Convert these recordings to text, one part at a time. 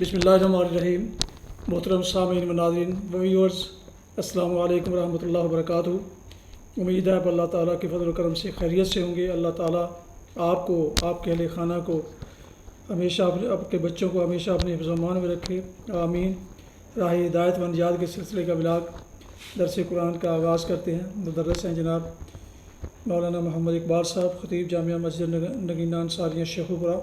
بسم اللہ الرحمن الرحیم۔ محترم سامعین و ناظرین و ویورز، السلام علیکم ورحمۃ اللہ وبرکاتہ۔ امید ہے آپ اللہ تعالیٰ کے فضل و کرم سے خیریت سے ہوں گے۔ اللہ تعالیٰ آپ کو، آپ کے اہل خانہ کو ہمیشہ، آپ کے بچوں کو ہمیشہ اپنے حفظ و امان میں رکھے، آمین۔ راہ ہدایت و نجات کے سلسلے کا بلاگ درس قرآن کا آغاز کرتے ہیں۔ مدرس ہیں جناب مولانا محمد اقبال صاحب، خطیب جامعہ مسجد نگینہ انصاریہ شیخوپورہ۔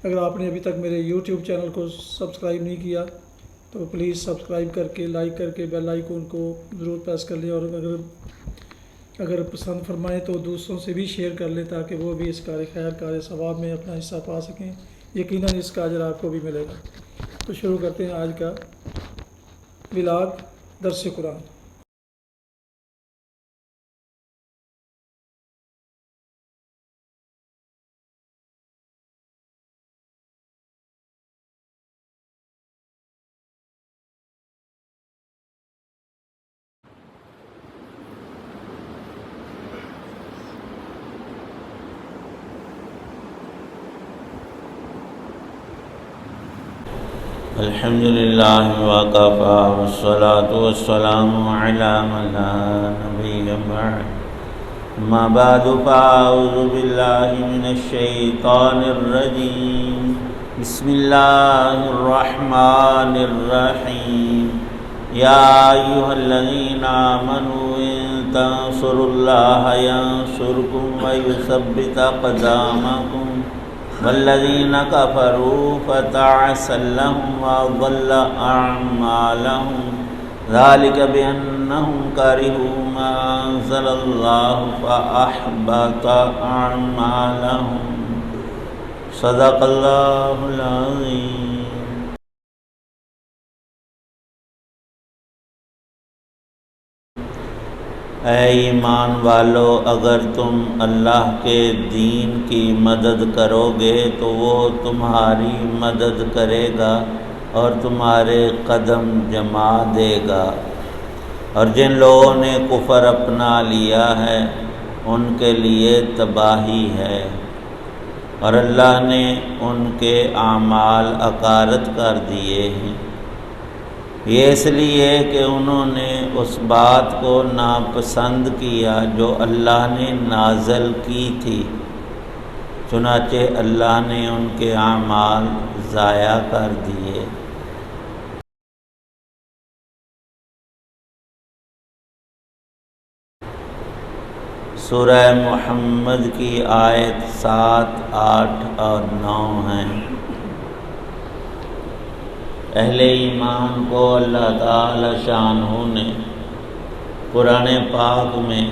اگر آپ نے ابھی تک میرے یوٹیوب چینل کو سبسکرائب نہیں کیا تو پلیز سبسکرائب کر کے، لائک کر کے بیل آئیکن کو ضرور پریس کر لیں، اور اگر پسند فرمائیں تو دوسروں سے بھی شیئر کر لیں تاکہ وہ بھی اس کار خیر، کار ثواب میں اپنا حصہ پا سکیں۔ یقیناً اس کا اجر آپ کو بھی ملے گا۔ تو شروع کرتے ہیں آج کا ولاگ درس قرآن۔ الحمد للہ وکفی والصلاة والسلام علی من لا نبی بعد، اما بعد فاعوذ باللہ من الشیطان الرجیم، بسم اللہ الرحمن الرحیم۔ یا ایھا الذین آمنوا ان تنصروا اللہ ینصرکم ویثبت اقدامکم والذین کفروا فتعسا لهم وأضل أعمالهم ذلك بأنهم كرهوا ما أنزل الله فأحبط أعمالهم صدق الله العظیم۔ اے ایمان والو، اگر تم اللہ کے دین کی مدد کرو گے تو وہ تمہاری مدد کرے گا اور تمہارے قدم جما دے گا، اور جن لوگوں نے کفر اپنا لیا ہے ان کے لیے تباہی ہے، اور اللہ نے ان کے اعمال اکارت کر دیے ہیں، یہ اس لیے کہ انہوں نے اس بات کو ناپسند کیا جو اللہ نے نازل کی تھی، چنانچہ اللہ نے ان کے اعمال ضائع کر دیے۔ سورہ محمد کی آیت 7، 8 اور 9 ہیں۔ اہل ایمان کو اللہ تعالی شانہ نے قرآن پاک میں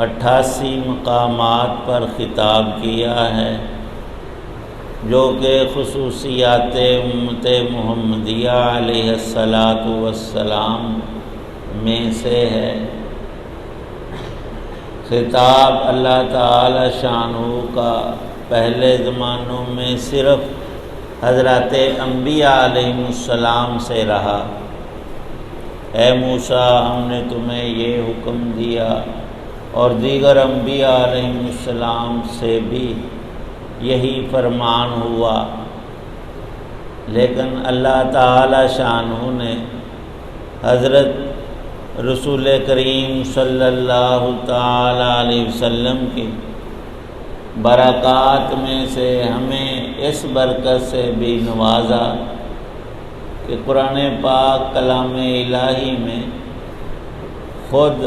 88 مقامات پر خطاب کیا ہے، جو کہ خصوصیات امت محمدیہ علیہ السلام میں سے ہے۔ خطاب اللہ تعالی شانہ کا پہلے زمانوں میں صرف حضرات انبیاء علیہ السلام سے رہا۔ اے موسیٰ، ہم نے تمہیں یہ حکم دیا، اور دیگر انبیاء علیہ السلام سے بھی یہی فرمان ہوا، لیکن اللہ تعالی شانہ نے حضرت رسول کریم صلی اللہ تعالی علیہ وسلم کی برکات میں سے ہمیں اس برکت سے بھی نوازا کہ قرآن پاک کلام الہی میں خود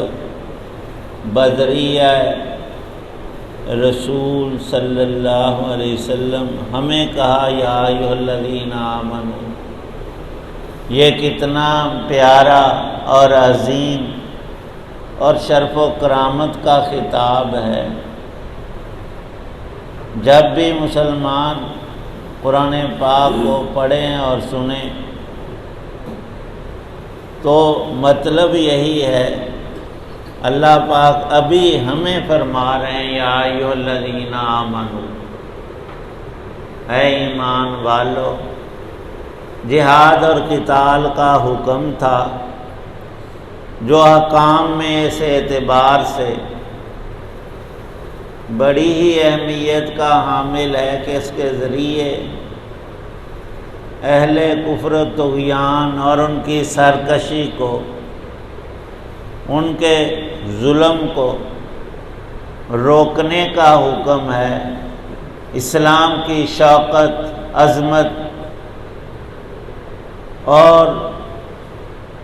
بذریعہ رسول صلی اللہ علیہ وسلم ہمیں کہا یا ایھا الذین آمنوا۔ یہ کتنا پیارا اور عظیم اور شرف و کرامت کا خطاب ہے۔ جب بھی مسلمان قرآن پاک کو پڑھیں اور سنیں تو مطلب یہی ہے، اللہ پاک ابھی ہمیں فرما رہے ہیں یا ایھا الذین آمنوا، اے ایمان والو۔ جہاد اور قتال کا حکم تھا جو احکام میں اس اعتبار سے بڑی ہی اہمیت کا حامل ہے کہ اس کے ذریعے اہل کفر و طغیان اور ان کی سرکشی کو، ان کے ظلم کو روکنے کا حکم ہے۔ اسلام کی شوکت، عظمت اور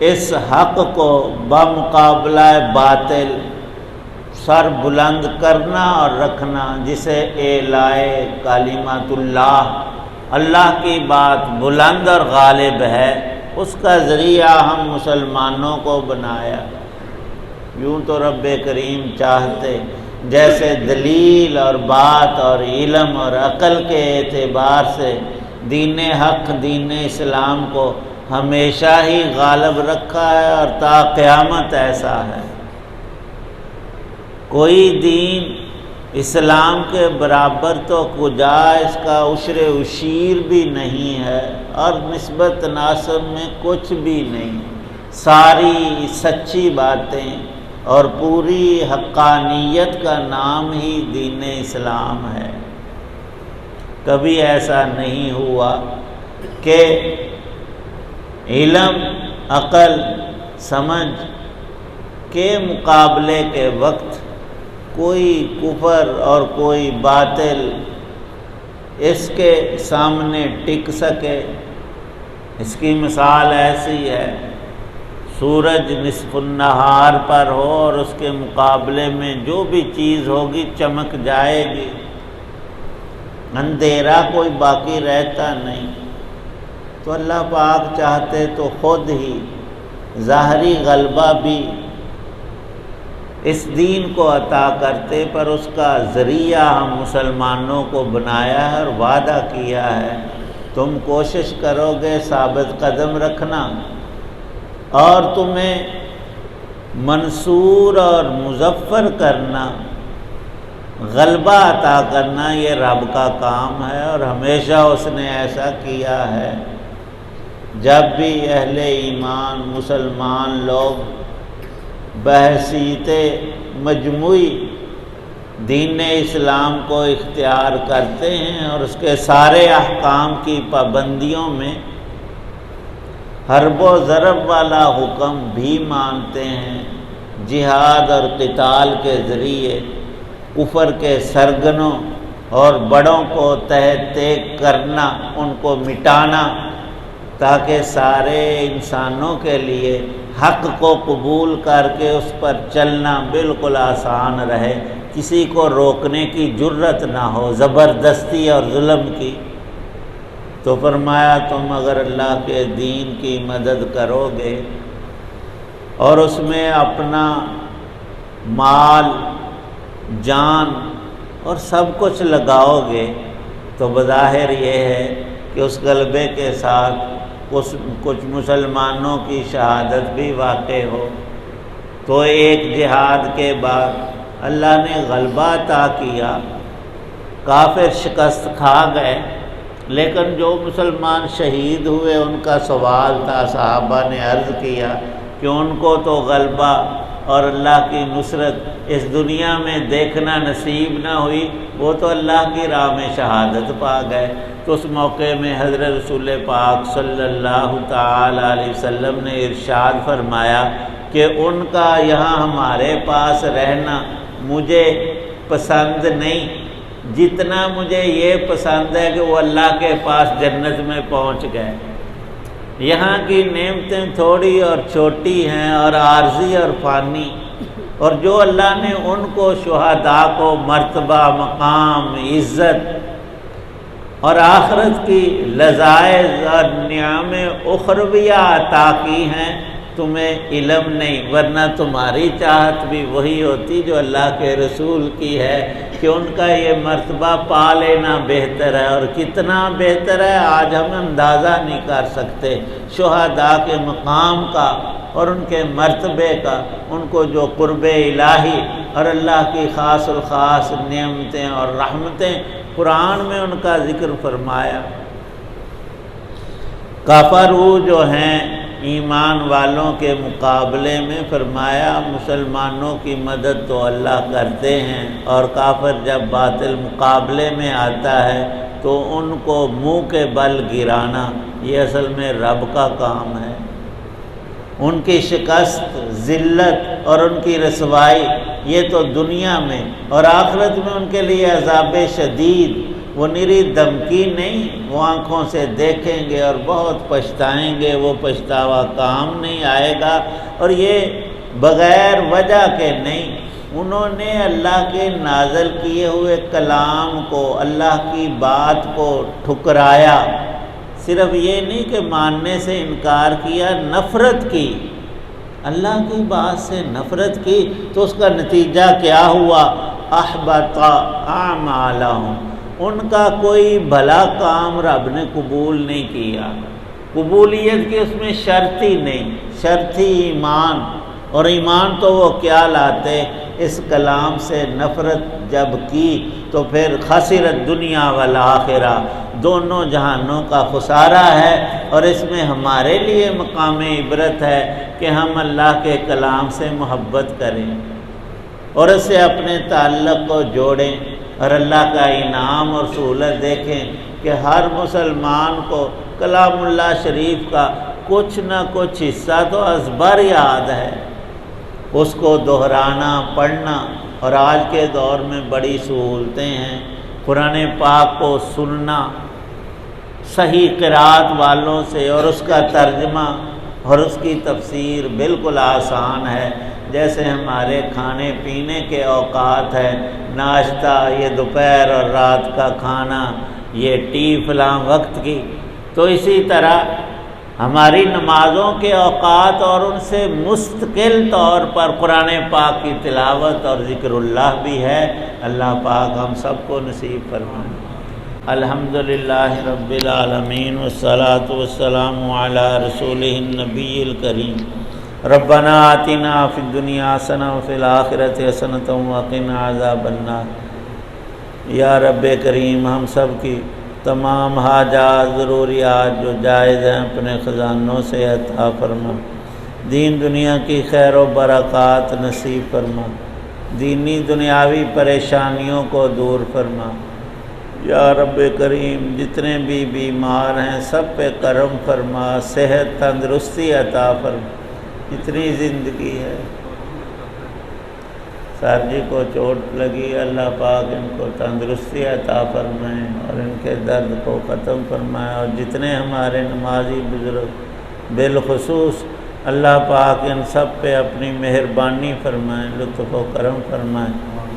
اس حق کو بمقابلہ باطل سر بلند کرنا اور رکھنا، جسے اعلائے کلمۃ اللہ، اللہ کی بات بلند اور غالب ہے، اس کا ذریعہ ہم مسلمانوں کو بنایا۔ یوں تو رب کریم چاہتے جیسے دلیل اور بات اور علم اور عقل کے اعتبار سے دین حق، دین اسلام کو ہمیشہ ہی غالب رکھا ہے اور تا قیامت ایسا ہے۔ کوئی دین اسلام کے برابر تو کجا اس کا عشر عشیر بھی نہیں ہے، اور نسبت تناسب میں کچھ بھی نہیں۔ ساری سچی باتیں اور پوری حقانیت کا نام ہی دین اسلام ہے۔ کبھی ایسا نہیں ہوا کہ علم، عقل، سمجھ کے مقابلے کے وقت کوئی کفر اور کوئی باطل اس کے سامنے ٹک سکے۔ اس کی مثال ایسی ہے، سورج نصف النہار پر ہو اور اس کے مقابلے میں جو بھی چیز ہوگی چمک جائے گی، اندھیرا کوئی باقی رہتا نہیں۔ تو اللہ پاک چاہتے تو خود ہی ظاہری غلبہ بھی اس دین کو عطا کرتے، پر اس کا ذریعہ ہم مسلمانوں کو بنایا ہے اور وعدہ کیا ہے، تم کوشش کرو گے ثابت قدم رکھنا اور تمہیں منصور اور مظفر کرنا، غلبہ عطا کرنا، یہ رب کا کام ہے اور ہمیشہ اس نے ایسا کیا ہے۔ جب بھی اہل ایمان مسلمان لوگ بحیثیت مجموعی دین اسلام کو اختیار کرتے ہیں اور اس کے سارے احکام کی پابندیوں میں حرب و ضرب والا حکم بھی مانتے ہیں، جہاد اور قتال کے ذریعے کفر کے سرگنوں اور بڑوں کو تحت کرنا، ان کو مٹانا، تاکہ سارے انسانوں کے لیے حق کو قبول کر کے اس پر چلنا بالکل آسان رہے، کسی کو روکنے کی جرت نہ ہو، زبردستی اور ظلم کی۔ تو فرمایا تم اگر اللہ کے دین کی مدد کرو گے اور اس میں اپنا مال، جان اور سب کچھ لگاؤ گے تو بظاہر یہ ہے کہ اس غلبے کے ساتھ کچھ مسلمانوں کی شہادت بھی واقع ہو۔ تو ایک جہاد کے بعد اللہ نے غلبہ عطا کیا، کافر شکست کھا گئے، لیکن جو مسلمان شہید ہوئے ان کا سوال تھا، صحابہ نے عرض کیا کہ ان کو تو غلبہ اور اللہ کی نصرت اس دنیا میں دیکھنا نصیب نہ ہوئی، وہ تو اللہ کی راہ میں شہادت پا گئے۔ تو اس موقع میں حضرت رسول پاک صلی اللہ تعالی علیہ وسلم نے ارشاد فرمایا کہ ان کا یہاں ہمارے پاس رہنا مجھے پسند نہیں، جتنا مجھے یہ پسند ہے کہ وہ اللہ کے پاس جنت میں پہنچ گئے۔ یہاں کی نعمتیں تھوڑی اور چھوٹی ہیں اور عارضی اور فانی، اور جو اللہ نے ان کو شہداء کو مرتبہ، مقام، عزت اور آخرت کی لذائذ اور نعم اخرویہ عطا کی ہیں، تمہیں علم نہیں، ورنہ تمہاری چاہت بھی وہی ہوتی جو اللہ کے رسول کی ہے کہ ان کا یہ مرتبہ پا لینا بہتر ہے، اور کتنا بہتر ہے آج ہم اندازہ نہیں کر سکتے شہداء کے مقام کا اور ان کے مرتبے کا، ان کو جو قرب الہی اور اللہ کی خاص الخاص نعمتیں اور رحمتیں قرآن میں ان کا ذکر فرمایا۔ کافرو جو ہیں ایمان والوں کے مقابلے میں، فرمایا مسلمانوں کی مدد تو اللہ کرتے ہیں، اور کافر جب باطل مقابلے میں آتا ہے تو ان کو منہ کے بل گرانا یہ اصل میں رب کا کام ہے۔ ان کی شکست، ذلت اور ان کی رسوائی یہ تو دنیا میں، اور آخرت میں ان کے لیے عذاب شدید، وہ نری دھمکی نہیں، وہ آنکھوں سے دیکھیں گے اور بہت پچھتائیں گے، وہ پچھتاوا کام نہیں آئے گا۔ اور یہ بغیر وجہ کے نہیں، انہوں نے اللہ کے نازل کیے ہوئے کلام کو، اللہ کی بات کو ٹھکرایا۔ صرف یہ نہیں کہ ماننے سے انکار کیا، نفرت کی، اللہ کی بات سے نفرت کی، تو اس کا نتیجہ کیا ہوا؟ احبط اعمالہم، ان کا کوئی بھلا کام رب نے قبول نہیں کیا۔ قبولیت کی اس میں شرط ہی نہیں، شرط ہی ایمان، اور ایمان تو وہ کیا لاتے؟ اس کلام سے نفرت جب کی تو پھر خسرت دنیا والآخرہ، دونوں جہانوں کا خسارہ ہے۔ اور اس میں ہمارے لیے مقام عبرت ہے کہ ہم اللہ کے کلام سے محبت کریں اور اس سے اپنے تعلق کو جوڑیں، اور اللہ کا انعام اور سہولت دیکھیں کہ ہر مسلمان کو کلام اللہ شریف کا کچھ نہ کچھ حصہ تو ازبر یاد ہے، اس کو دہرانا، پڑھنا۔ اور آج کے دور میں بڑی سہولتیں ہیں، قرآن پاک کو سننا صحیح قرات والوں سے، اور اس کا ترجمہ اور اس کی تفسیر بالکل آسان ہے۔ جیسے ہمارے کھانے پینے کے اوقات ہیں، ناشتہ یہ دوپہر اور رات کا کھانا، یہ ٹی فلاں وقت کی، تو اسی طرح ہماری نمازوں کے اوقات اور ان سے مستقل طور پر قرآن پاک کی تلاوت اور ذکر اللہ بھی ہے۔ اللہ پاک ہم سب کو نصیب فرمائے۔ الحمدللہ رب العالمین والصلاة والسلام علی رسولہ النبی الکریم۔ ربنا آتنا فی الدنیا حسنۃ وفی الآخرۃ حسنۃ وقنا عذاب النار۔ یا رب کریم ہم سب کی تمام حاجات، ضروریات جو جائز ہیں اپنے خزانوں سے عطا فرما، دین دنیا کی خیر و برکات نصیب فرما، دینی دنیاوی پریشانیوں کو دور فرما۔ یا رب کریم جتنے بھی بیمار ہیں سب پہ کرم فرما، صحت تندرستی عطا فرما۔ جتنی زندگی ہے، سر جی کو چوٹ لگی، اللہ پاک ان کو تندرستی عطا فرمائے اور ان کے درد کو ختم فرمائے، اور جتنے ہمارے نمازی بزرگ بالخصوص اللہ پاک ان سب پہ اپنی مہربانی فرمائے، لطف و کرم فرمائے،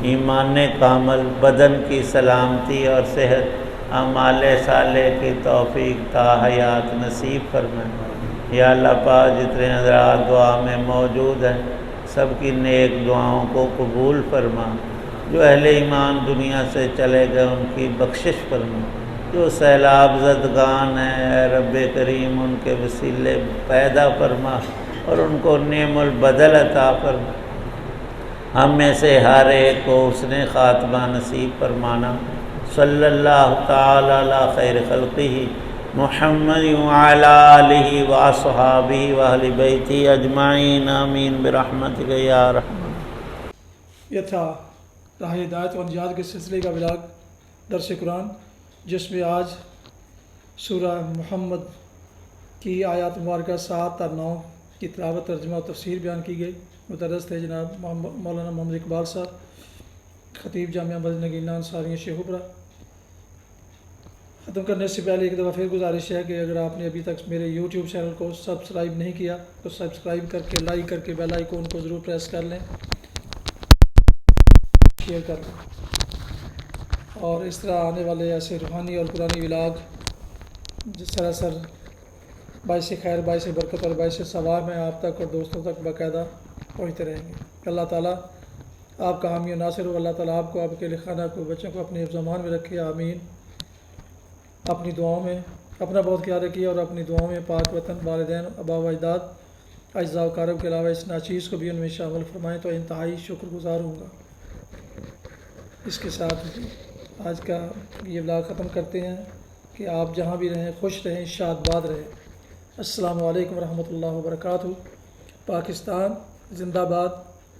ایمان کامل، بدن کی سلامتی اور صحت، اعمال صالح کی توفیق تا حیات نصیب فرمائے۔ یا اللہ پاک جتنے حضرات دعا میں موجود ہیں سب کی نیک دعاؤں کو قبول فرما، جو اہل ایمان دنیا سے چلے گئے ان کی بخشش فرما، جو سیلاب زدگان ہیں اے رب کریم ان کے وسیلے پیدا فرما اور ان کو نعم البدل عطا فرما۔ ہم میں سے ہر ایک کو حسن خاتمہ نصیب فرمانا۔ صلی اللہ تعالی علی خیر خلقہ محمد وعلی آلہ واصحابہ واہل بیتہ اجمعین آمین برحمتک یا رحمن۔ یہ تھا راہ ہدایت و نجات کے سلسلے کا ولاگ درس قرآن، جس میں آج سورہ محمد کی آیات مبارکہ 7 تا 9 کی تلاوت، ترجمہ و تفسیر بیان کی گئی۔ مدرس تھے جناب مولانا محمد اقبال صاحب، خطیب جامعہ مسجد نگینہ انصاریہ شیخ پورہ۔ ختم کرنے سے پہلے ایک دفعہ پھر گزارش ہے کہ اگر آپ نے ابھی تک میرے یوٹیوب چینل کو سبسکرائب نہیں کیا تو سبسکرائب کر کے لائک کر کے بیل آئیکن کو ضرور پریس کر لیں، شیئر کر لیں، اور اس طرح آنے والے ایسے روحانی اور قرآنی ولاگ جس سراسر باعث خیر، باعث برکت اور باعث ثواب میں آپ تک اور دوستوں تک باقاعدہ پہنچتے رہیں گے۔ اللہ تعالیٰ آپ کا حامی و ناصر ہو، اللہ تعالیٰ آپ کو، آپ کے خانہ کو، بچوں کو اپنے حفظ و امان میں رکھے، آمین۔ اپنی دعاؤں میں اپنا بہت خیال رکھیے، اور اپنی دعاؤں میں پاک وطن، والدین، آباء و اجداد، اجزاء و اقارب کے علاوہ اس ناچیز کو بھی ان میں شامل فرمائیں تو انتہائی شکر گزار ہوں گا۔ اس کے ساتھ آج کا یہ ولاگ ختم کرتے ہیں کہ آپ جہاں بھی رہیں خوش رہیں، شاد باد رہیں۔ السلام علیکم ورحمۃ اللہ وبرکاتہ۔ پاکستان زندہ باد۔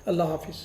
اللہ حافظ۔